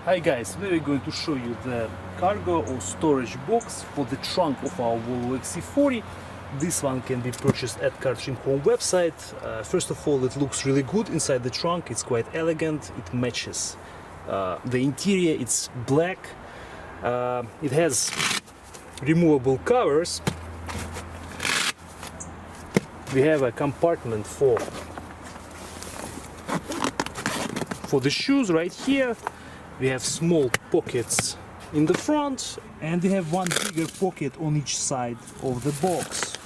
Hi guys, today we're going to show you the cargo or storage box for the trunk of our Volvo XC40. This one can be purchased at Cartrimhome website. First of all, it looks really good inside the trunk, it's quite elegant, it matches the interior, it's black, it has removable covers. We have a compartment for the shoes right here. We have small pockets in the front and we have one bigger pocket on each side of the box.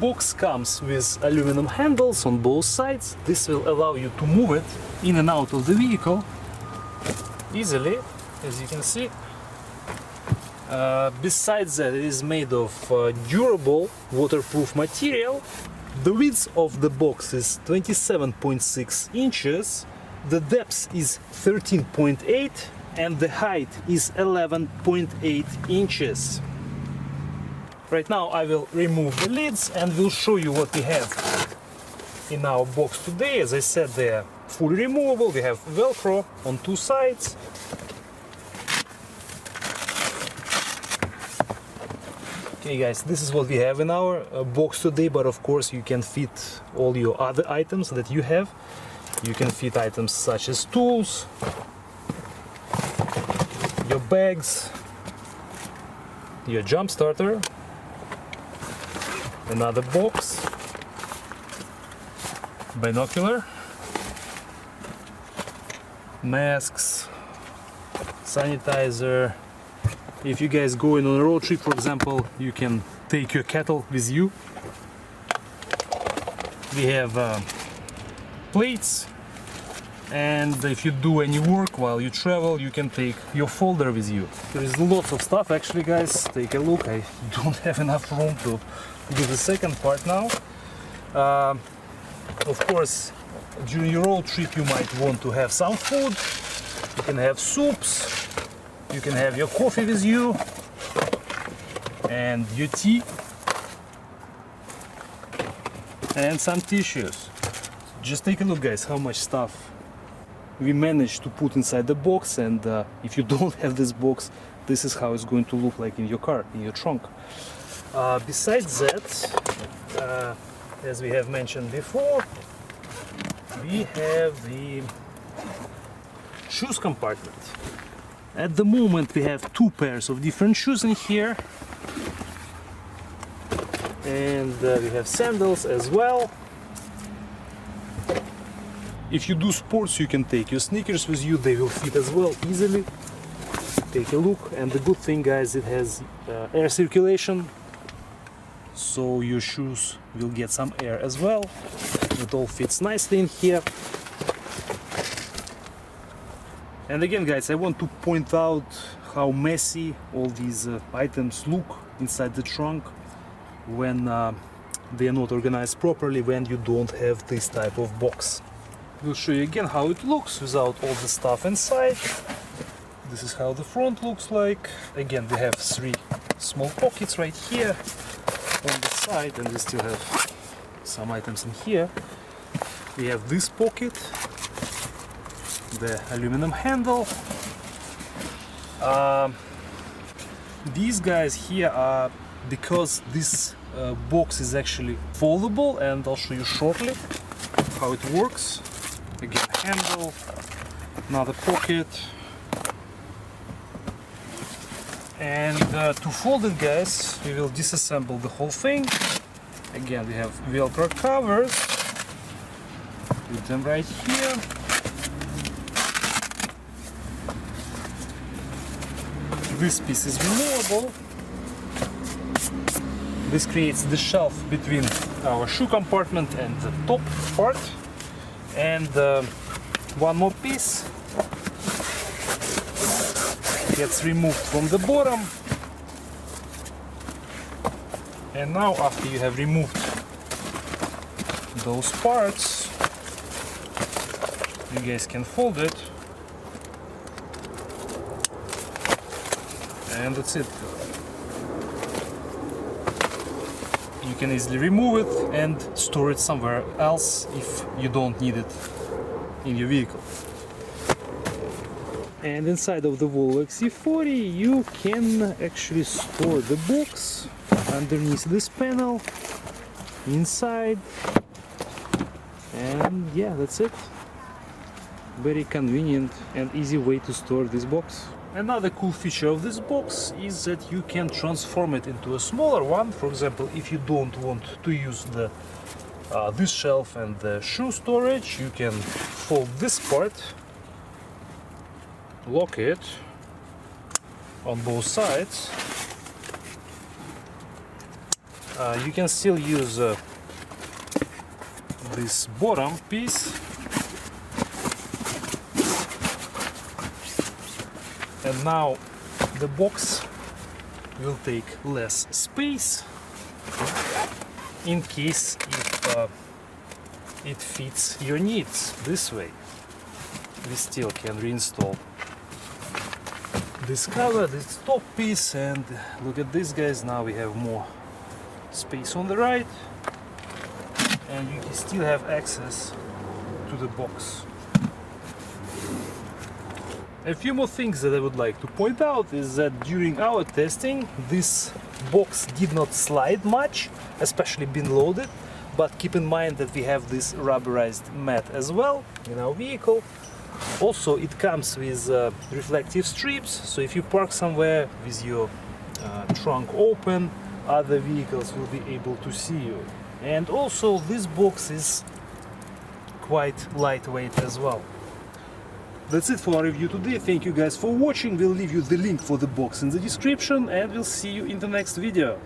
Box comes with aluminum handles on both sides. This will allow you to move it in and out of the vehicle easily, as you can see. Besides that, it is made of durable waterproof material. The width of the box is 27.6 inches, the depth is 13.8 and the height is 11.8 inches. Right now I will remove the lids and will show you what we have in our box today. As I said, they are fully removable. We have Velcro on two sides. Okay guys, this is what we have in our box today, but of course you can fit all your other items that you have. You can fit items such as tools, your bags, your jump starter, another box, binocular, masks, sanitizer. If you guys going on a road trip, for example, you can take your kettle with you. We have plates, and if you do any work while you travel, you can take your folder with you. There is lots of stuff actually, guys. Take a look. I don't have enough room to do the second part now. Of course, during your road trip you might want to have some food. You can have soups. You can have your coffee with you and your tea and some tissues. Just take a look, guys, how much stuff we managed to put inside the box, and if you don't have this box, this is how it's going to look like in your car, in your trunk. Besides that, as we have mentioned before, we have the shoes compartment. At the moment we have two pairs of different shoes in here, and we have sandals as well. If you do sports, you can take your sneakers with you, they will fit as well easily. Take a look, and the good thing, guys, it has air circulation, so your shoes will get some air as well. It all fits nicely in here. And again, guys, I want to point out how messy all these items look inside the trunk when they are not organized properly, when you don't have this type of box. We'll show you again how it looks without all the stuff inside. This is how the front looks like. Again, we have three small pockets right here on the side, and we still have some items in here. We have this pocket, the aluminum handle. These guys here are because this box is actually foldable, and I'll show you shortly how it works. Again, handle, another pocket, and to fold it, guys, we will disassemble the whole thing. Again, we have Velcro covers, put them right here. This piece is removable. This creates the shelf between our shoe compartment and the top part. And one more piece gets removed from the bottom. And now, after you have removed those parts, you guys can fold it. And that's it. You can easily remove it and store it somewhere else if you don't need it in your vehicle. And inside of the Volvo XC40 you can actually store the box underneath this panel, inside, and yeah, that's it. Very convenient and easy way to store this box. Another cool feature of this box is that you can transform it into a smaller one. For example, if you don't want to use the this shelf and the shoe storage, you can fold this part, lock it on both sides. You can still use this bottom piece, and now the box will take less space in case if it fits your needs. This way we still can reinstall this cover, this top piece, and look at this, guys. Now we have more space on the right, and you can still have access to the box. A few more things that I would like to point out is that during our testing this box did not slide much, especially being loaded, but keep in mind that we have this rubberized mat as well in our vehicle. Also, it comes with reflective strips, so if you park somewhere with your trunk open, other vehicles will be able to see you. And also this box is quite lightweight as well. That's it for our review today. Thank you guys for watching. We'll leave you the link for the box in the description, and we'll see you in the next video.